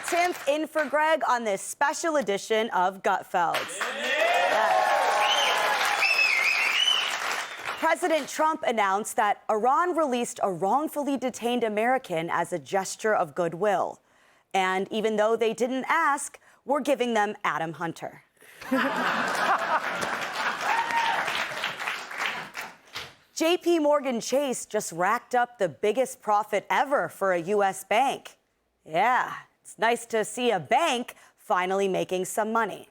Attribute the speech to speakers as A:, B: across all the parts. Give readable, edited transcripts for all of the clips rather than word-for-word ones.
A: Kat Timpf in for Greg on this special edition of Gutfeld. President Trump announced that Iran released a wrongfully detained American as a gesture of goodwill. And even though they didn't ask, we're giving them Adam Hunter. JP Morgan Chase just racked up the biggest profit ever for a U.S. bank. Yeah, it's nice to see a bank finally making some money.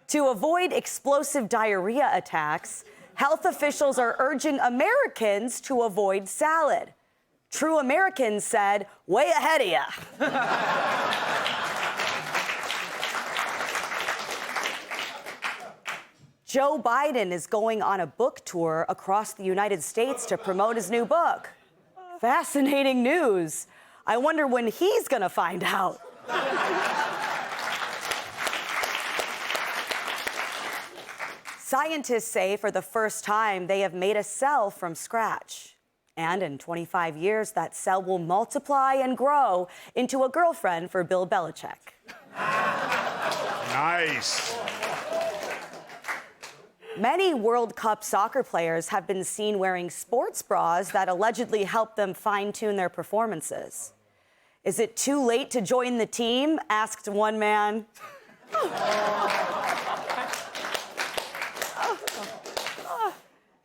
A: To avoid explosive diarrhea attacks, health officials are urging Americans to avoid salad. True Americans said, way ahead of ya. Joe Biden is going on a book tour across the United States to promote his new book. Fascinating news. I wonder when he's gonna find out. Scientists say for the first time they have made a cell from scratch. And in 25 years, that cell will multiply and grow into a girlfriend for Bill Belichick.
B: Nice.
A: Many World Cup soccer players have been seen wearing sports bras that allegedly help them fine-tune their performances. Is it too late to join the team? Asked one man.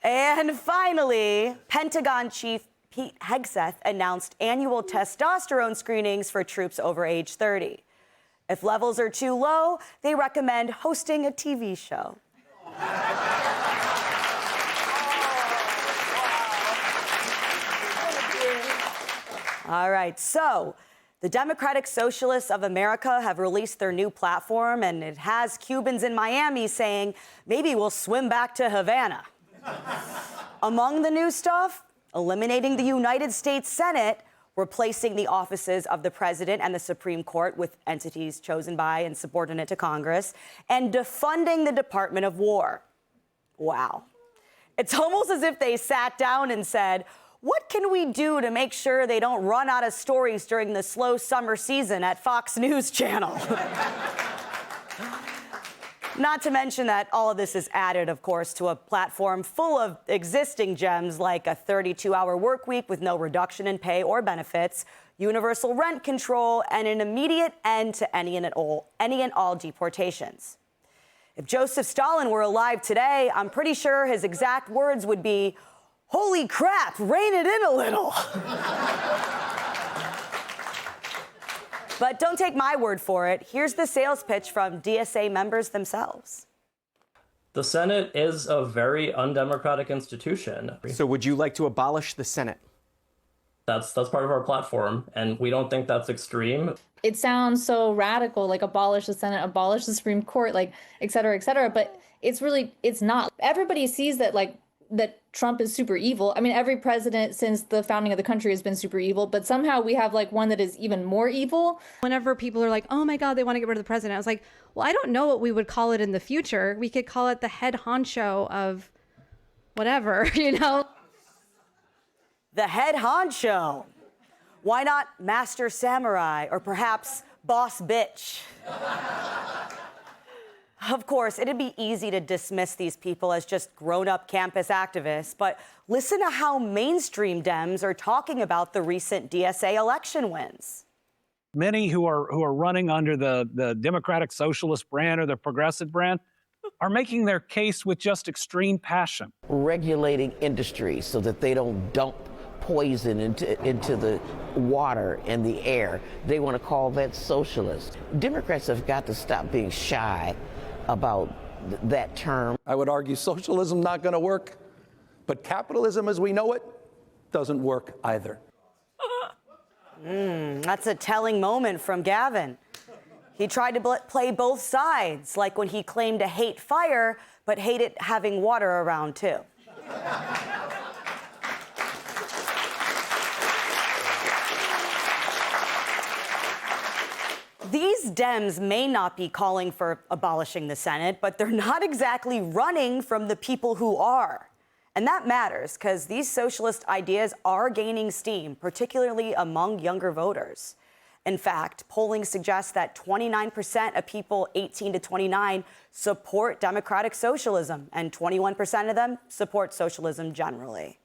A: And finally, Pentagon Chief Pete Hegseth announced annual testosterone screenings for troops over age 30. If levels are too low, they recommend hosting a TV show. All right, so the Democratic Socialists of America have released their new platform, and it has Cubans in Miami saying, maybe we'll swim back to Havana. Among the new stuff, eliminating the United States Senate, replacing the offices of the president and the Supreme Court with entities chosen by and subordinate to Congress, and defunding the Department of War. Wow. It's almost as if they sat down and said, what can we do to make sure they don't run out of stories during the slow summer season at Fox News Channel? Not to mention that all of this is added, of course, to a platform full of existing gems like a 32-hour work week with no reduction in pay or benefits, universal rent control, and an immediate end to any and all deportations. If Joseph Stalin were alive today, I'm pretty sure his exact words would be, holy crap, rein it in a little. But don't take my word for it. Here's the sales pitch from DSA members themselves.
C: The Senate is a very undemocratic institution.
D: So would you like to abolish the Senate?
C: That's part of our platform, and we don't think that's extreme.
E: It sounds so radical, like abolish the Senate, abolish the Supreme Court, like et cetera, but it's not. Everybody sees that, that Trump is super evil. I mean, every president since the founding of the country has been super evil, but somehow we have one that is even more evil.
F: Whenever people are like, oh my God, they want to get rid of the president, I was like, well, I don't know what we would call it in the future. We could call it the head honcho of whatever,
A: The head honcho. Why not master samurai or perhaps boss bitch? Of course, it'd be easy to dismiss these people as just grown-up campus activists, but listen to how mainstream Dems are talking about the recent DSA election wins.
G: Many who are running under the Democratic Socialist brand or the Progressive brand are making their case with just extreme passion.
H: Regulating industries so that they don't dump poison into the water and the air. They want to call that socialist. Democrats have got to stop being shy about that term.
I: I would argue socialism not going to work, but capitalism as we know it doesn't work either.
A: That's a telling moment from Gavin. He tried to play both sides, like when he claimed to hate fire, but hated having water around too. These Dems may not be calling for abolishing the Senate, but they're not exactly running from the people who are. And that matters because these socialist ideas are gaining steam, particularly among younger voters. In fact, polling suggests that 29% of people 18 to 29 support democratic socialism, and 21% of them support socialism generally.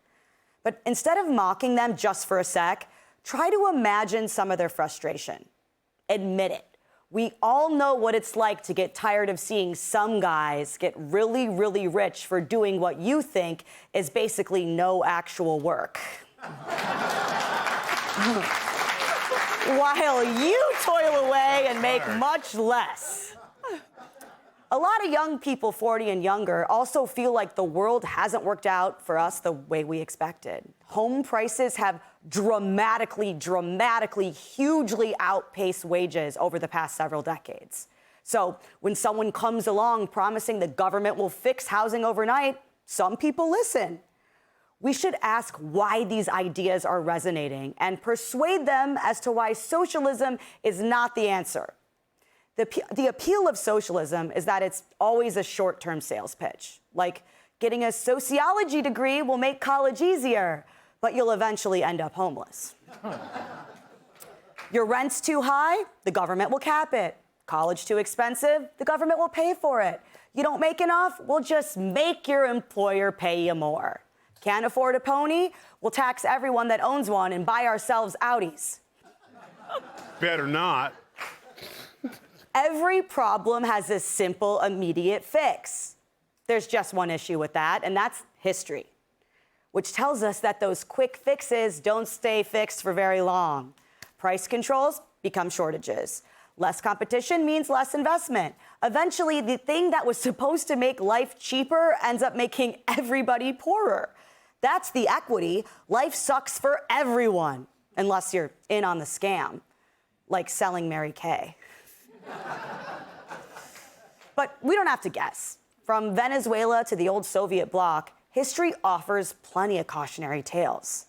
A: But instead of mocking them just for a sec, try to imagine some of their frustration. Admit it. We all know what it's like to get tired of seeing some guys get really, really rich for doing what you think is basically no actual work. While you toil away and make much less. A lot of young people 40 and younger also feel like the world hasn't worked out for us the way we expected. Home prices have dramatically, hugely outpaced wages over the past several decades. So when someone comes along promising the government will fix housing overnight, some people listen. We should ask why these ideas are resonating and persuade them as to why socialism is not the answer. The appeal of socialism is that it's always a short-term sales pitch. Like, getting a sociology degree will make college easier, but you'll eventually end up homeless. Your rent's too high, the government will cap it. College too expensive, the government will pay for it. You don't make enough, we'll just make your employer pay you more. Can't afford a pony, we'll tax everyone that owns one and buy ourselves Audis.
B: Better not.
A: Every problem has a simple, immediate fix. There's just one issue with that, and that's history, which tells us that those quick fixes don't stay fixed for very long. Price controls become shortages. Less competition means less investment. Eventually, the thing that was supposed to make life cheaper ends up making everybody poorer. That's the equity. Life sucks for everyone, unless you're in on the scam, like selling Mary Kay. But we don't have to guess. From Venezuela to the old Soviet bloc, history offers plenty of cautionary tales.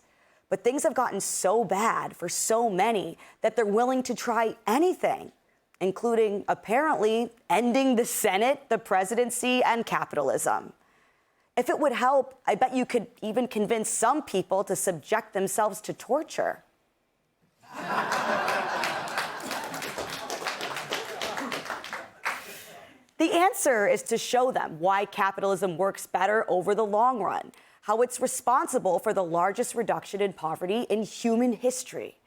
A: But things have gotten so bad for so many that they're willing to try anything, including apparently ending the Senate, the presidency, and capitalism. If it would help, I bet you could even convince some people to subject themselves to torture. The answer is to show them why capitalism works better over the long run, how it's responsible for the largest reduction in poverty in human history.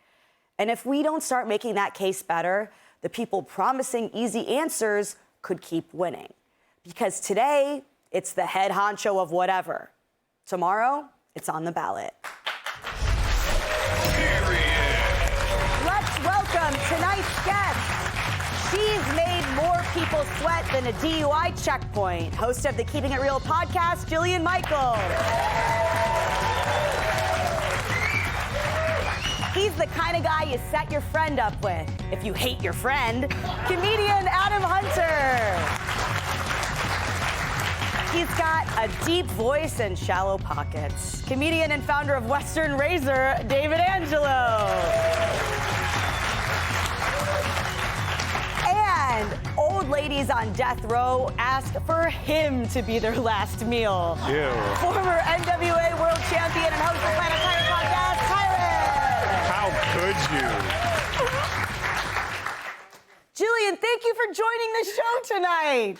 A: And if we don't start making that case better, the people promising easy answers could keep winning. Because today, it's the head honcho of whatever. Tomorrow, it's on the ballot. Let's welcome tonight's guest. She's made more people sweat than a DUI checkpoint. Host of the Keeping It Real podcast, Jillian Michael. He's the kind of guy you set your friend up with if you hate your friend. Comedian Adam Hunter. He's got a deep voice and shallow pockets. Comedian and founder of Western Razor, David Angelo. And old ladies on death row ask for him to be their last meal.
B: Ew.
A: Former NWA world champion and host of Planet Tyrus podcast, Tyrus.
B: How could you?
A: Jillian, thank you for joining the show tonight.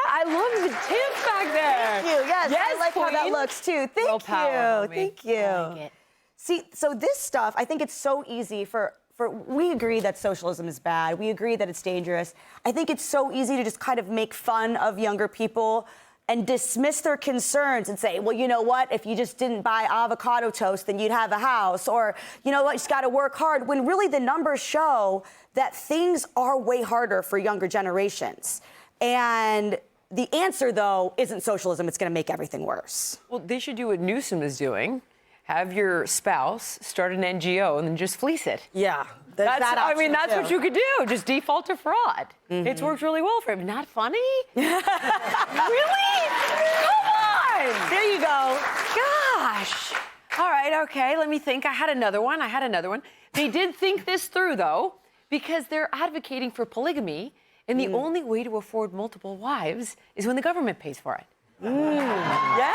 J: I love the tip back there.
A: Thank you. Yes, I like how that
J: queen.
A: looks too. Thank
J: Real
A: you.
J: power, homie.
A: Thank you.
J: I like it.
A: See, so this stuff, I think it's so easy for we agree that socialism is bad. We agree that it's dangerous. I think it's so easy to just kind of make fun of younger people and dismiss their concerns and say, well, you know what? If you just didn't buy avocado toast, then you'd have a house. Or, you know what? You just got to work hard. When really the numbers show that things are way harder for younger generations. And the answer, though, isn't socialism. It's going to make everything worse.
J: Well, they should do what Newsom is doing. Have your spouse start an NGO and then just fleece it.
A: Yeah.
J: That's
A: too.
J: what you could do. Just default to fraud. Mm-hmm. It's worked really well for him. Not funny? Really? Come on!
A: There you go.
J: Gosh. All right, okay, let me think. I had another one. They did think this through, though, because they're advocating for polygamy, and the only way to afford multiple wives is when the government pays for it. Yeah?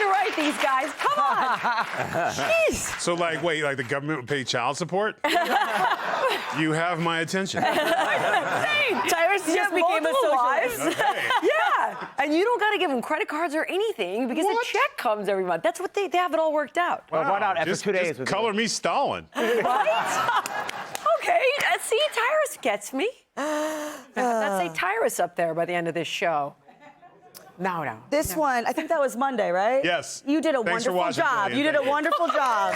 J: to write these guys. Come on. Jeez.
B: So, like, wait, like the government would pay child support? You have my attention.
A: Tyrus just became a socialist.
B: Okay.
J: Yeah. And you don't got to give them credit cards or anything because a check comes every month. That's what they have it all worked out.
D: Well, why not after
B: Just,
D: 2 days?
B: just color me Stalin.
J: Right? Okay. See, Tyrus gets me. Let's say Tyrus up there by the end of this show. No.
A: This one, I think that was Monday, right?
B: Yes.
A: You did a
B: Thanks for
A: wonderful
B: watching,
A: job.
B: Jillian.
A: You did a
B: Thank you.
A: wonderful job.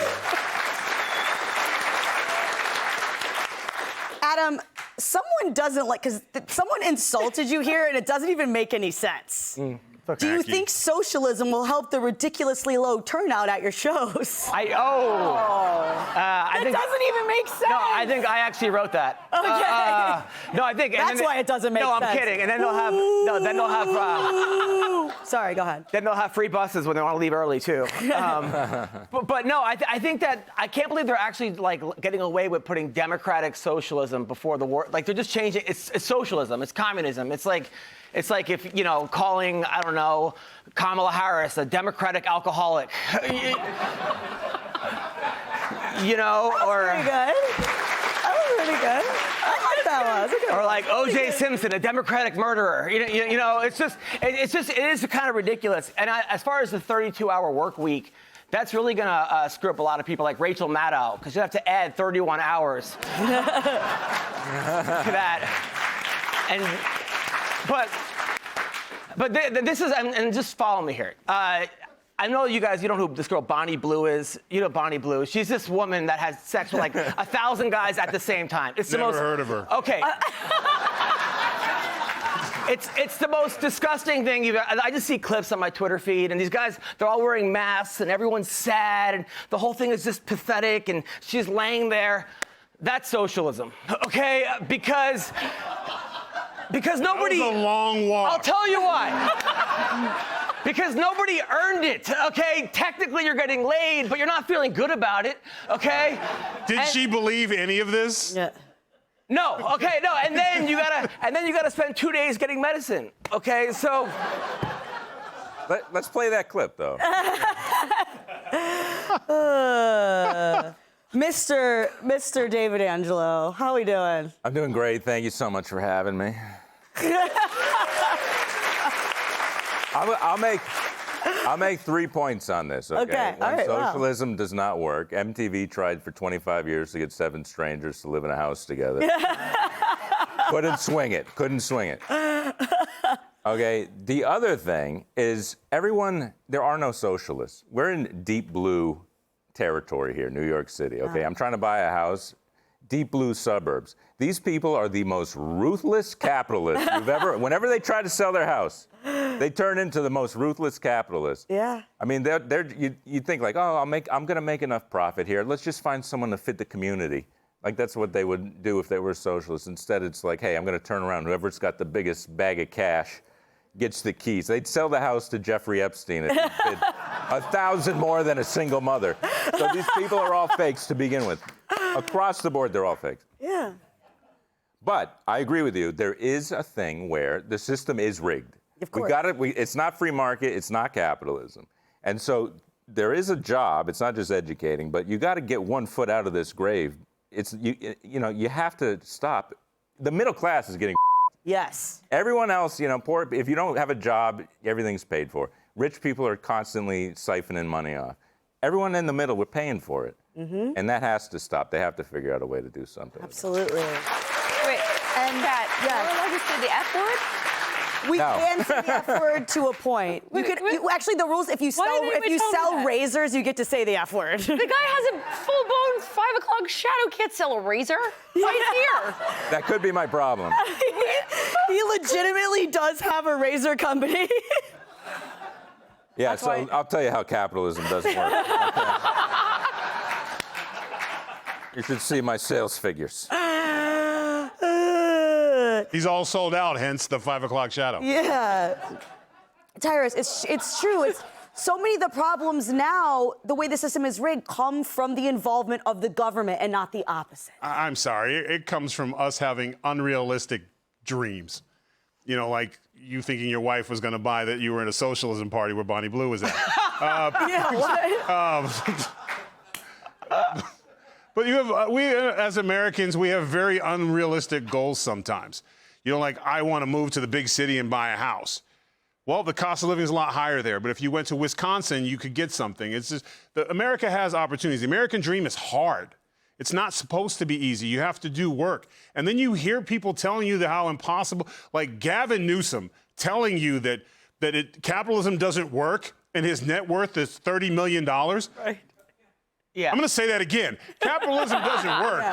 A: Adam, someone doesn't like, because someone insulted you here and it doesn't even make any sense. Do you think socialism will help the ridiculously low turnout at your shows?
D: I think,
J: Doesn't even make sense.
D: no, I think I actually wrote that.
A: Okay.
D: No, I think and
A: That's
D: then
A: why it doesn't make
D: no,
A: sense.
D: I'm kidding. And then they'll have
A: Sorry, go ahead.
D: then they'll have free buses when they want to leave early too. But no, I think that I can't believe they're actually like getting away with putting democratic socialism before the war. Like they're just changing. It's socialism. It's communism. It's like if calling I don't know Kamala Harris a democratic alcoholic. Or
A: Pretty good. That was pretty good. I like that one. Okay.
D: Or like O.J. Simpson, a Democratic murderer. You know, it is kind of ridiculous. And as far as the 32-hour work week, that's really gonna screw up a lot of people like Rachel Maddow, because you have to add 31 hours to that. But this is, and just follow me here. I know you guys, you know who this girl Bonnie Blue is. You know Bonnie Blue. She's this woman that has sex with like 1,000 guys at the same time. It's
B: Never
D: the most.
B: heard of her.
D: Okay. It's the most disgusting thing you've. I just see clips on my Twitter feed, and these guys, they're all wearing masks, and everyone's sad, and the whole thing is just pathetic, and she's laying there. That's socialism, okay? Because nobody.
B: That was a long walk.
D: I'll tell you why. Because nobody earned it, okay? Technically, you're getting laid, but you're not feeling good about it, okay?
B: Did she believe any of this?
A: Yeah.
D: No, okay, no, and then you gotta spend 2 days getting medicine, okay? So.
K: Let's play that clip, though.
A: Mr. David Angelo, how we doing?
K: I'm doing great. Thank you so much for having me. I'll make 3 points on this, okay?
A: Okay, all right, wow.
K: Socialism does not work. MTV tried for 25 years to get 7 strangers to live in a house together. Couldn't swing it. Okay, the other thing is there are no socialists. We're in deep blue territory here, New York City, okay? I'm trying to buy a house, deep blue suburbs. These people are the most ruthless capitalists you've ever, whenever they try to sell their house, they turn into the most ruthless capitalists.
A: Yeah.
K: I mean, you think like, oh, I'm gonna make enough profit here. Let's just find someone to fit the community. Like that's what they would do if they were socialists. Instead, it's like, hey, I'm gonna turn around. Whoever's got the biggest bag of cash gets the keys. They'd sell the house to Jeffrey Epstein if he bid 1,000 more than a single mother. So these people are all fakes to begin with. Across the board, they're all fakes.
A: Yeah.
K: But I agree with you. There is a thing where the system is rigged.
A: Of course.
K: It's not free market. It's not capitalism. And so there is a job. It's not just educating, but you got to get one foot out of this grave. You have to stop. The middle class is getting.
A: Yes.
K: Everyone else, poor. If you don't have a job, everything's paid for. Rich people are constantly siphoning money off. Everyone in the middle, we're paying for it. Mm-hmm. And that has to stop. They have to figure out a way to do something.
A: Absolutely.
J: Wait, and Kat,
A: yeah.
J: are we allowed to say the F word?
A: We
K: No.
A: can say the F word to a point. Actually, the rules, if you
J: Why
A: sell
J: didn't anybody tell me that?
A: razors, you get to say the F word.
J: The guy has a full-blown 5 o'clock shadow. Can't sell a razor. Right here.
K: That could be my problem.
A: He legitimately does have a razor company.
K: Yeah, so I'll tell you how capitalism doesn't work. Okay. You should see my sales figures.
B: He's all sold out, hence the 5 o'clock shadow.
A: Yeah. Tyrus, it's true. It's so many of the problems now, the way the system is rigged, come from the involvement of the government and not the opposite.
B: I'm sorry. It comes from us having unrealistic dreams. Like you thinking your wife was going to buy that you were in a socialism party where Bonnie Blue was at.
A: Yeah, what?
B: But you have, we as Americans, we have very unrealistic goals sometimes. You know, like, I want to move to the big city and buy a house. Well, the cost of living is a lot higher there. But if you went to Wisconsin, you could get something. It's just, America has opportunities. The American dream is hard. It's not supposed to be easy. You have to do work. And then you hear people telling you how impossible, like Gavin Newsom telling you that capitalism doesn't work and his net worth is $30 million.
A: Right.
D: Yeah.
B: I'm going to say that again. Capitalism doesn't work,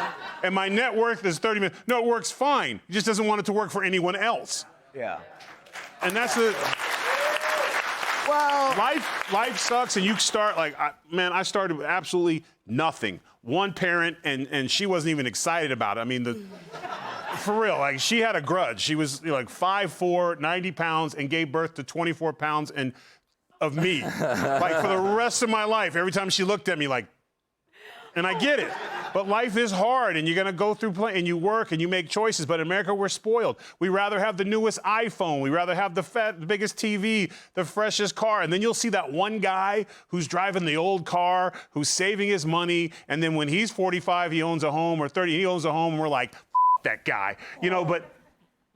B: and my net worth is $30 million. No, it works fine. He just doesn't want it to work for anyone else.
D: Yeah.
B: And that's the...
A: Well,
B: life sucks, and you start like, I started with absolutely nothing. One parent, and she wasn't even excited about it. I mean, for real, like, she had a grudge. She was like 5'4", 90 pounds, and gave birth to 24 pounds of me. Like, for the rest of my life, every time she looked at me, like, and I get it. But life is hard, and you're going to go through and you work and you make choices. But in America, we're spoiled. We rather have the newest iPhone. We rather have the biggest TV, the freshest car. And then you'll see that one guy who's driving the old car, who's saving his money. And then when he's 45, he owns a home, or 30, he owns a home. And we're like, that guy, you know, but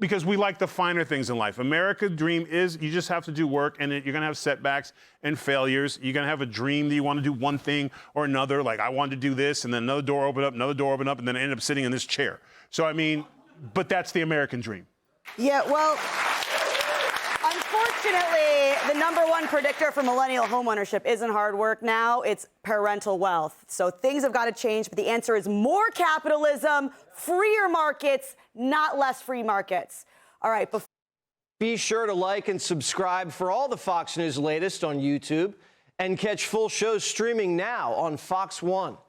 B: because we like the finer things in life. America's dream is you just have to do work, and you're going to have setbacks and failures. You're going to have a dream that you want to do one thing or another. Like, I wanted to do this, and then another door opened up, and then I ended up sitting in this chair. So, I mean, but that's the American dream.
A: yeah, well, unfortunately, the #1 predictor for millennial homeownership isn't hard work now, it's parental wealth. So things have got to change, but the answer is more capitalism, freer markets, not less free markets. All right.
L: Be sure to like and subscribe for all the Fox News latest on YouTube, and catch full shows streaming now on Fox One.